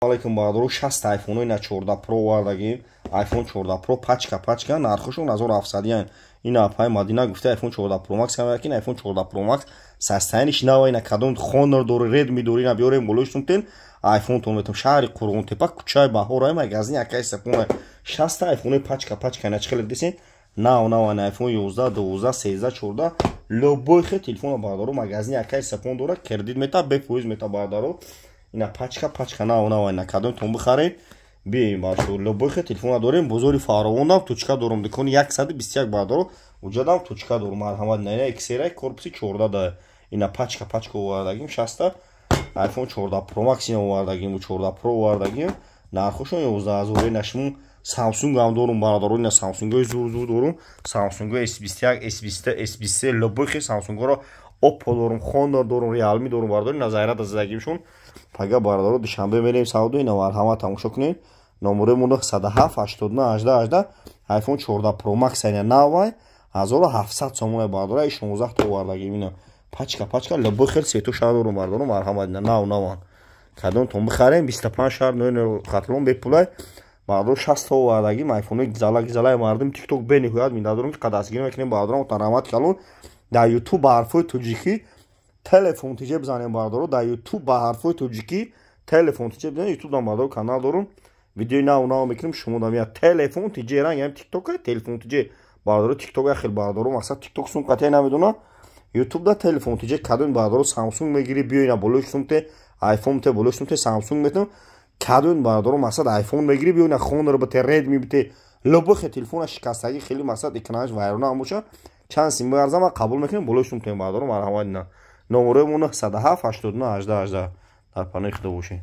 Алейкум барадору 60 айфонои на 14 Pro вардагим. iPhone 14 Pro пачка нархошон 1700 ян. Ина апай Мадина гуфта iPhone 14 Pro Max камеракин iPhone 14 Pro Max састайниш навай на кадом Honor дори Redmi дори на биорем голоштунтен iPhone тон метам шаҳри Қурғунтепа кучаи Баҳораи магазини акай сапуна 60 айфонои пачка на чхел десен нав iPhone 11 12 13 14 любой хе телефон барадору магазини акай сапун дора кредит мета бефоиз мета барадору ина пачка нав на кадом тон бихарен бием башо любой хе телефон дорем бозори фаровондам тучка дорум дикони 121 барадору уҷадам тучка дорум марҳамат нана XR корпуси 14 да ина пачка овардагим 60 iPhone 14 Pro Max ина овардагим 14 Pro овардагим нархошон 11000 нашмун Samsung ham дорум барадору ина Samsung-ои зур дорум Samsung S21 S20 S23 любой хе Samsung-оро Oppo дорум Honor дорум Realme дорум барадору ина зайра дазадагимшон пага барадору душанбе мерем савду ина марҳамат тамошо кунед номеремон 907 89 18 iPhone 14 Pro Max ина навай 1700 сомон барадору 16 та овардагим ина пачка любой хел сету шаҳр дорум барадору марҳамат ина наван кадом тон бихарем 25 шаҳр нои хатлон бепулай барадору 60 та овардагим iPhone гизалай мардум TikTok бенихоят миндадорум ки қадасгирӣ мекунем барадорам тарамат калон дар YouTube ба ҳарфои тоҷикӣ телефон тиҷе бизанем барадору дар YouTube ба ҳарфои тоҷикӣ телефон тиҷе бизанем YouTube дар барадору канал дорум видеои нав мекунем шумо дамия телефон тиҷе ранг ям TikTok телефон тиҷе барадору TikTok хел барадору мақсад TikTok сум қатъи намедона YouTube да телефон тиҷе кадон барадору Samsung мегири биёина болои сумте iPhone те болои сумте Samsung метам кадон барадору мақсад iPhone мегири биёина Honor бите Redmi бите любой хел телефона шикастагӣ хели мақсад экранаш вайрона ҳам боша чанд сим барзама қабул мекунем болои сумте барадору марҳамат ина номеремон 907 89 18 дар панои худо бошед.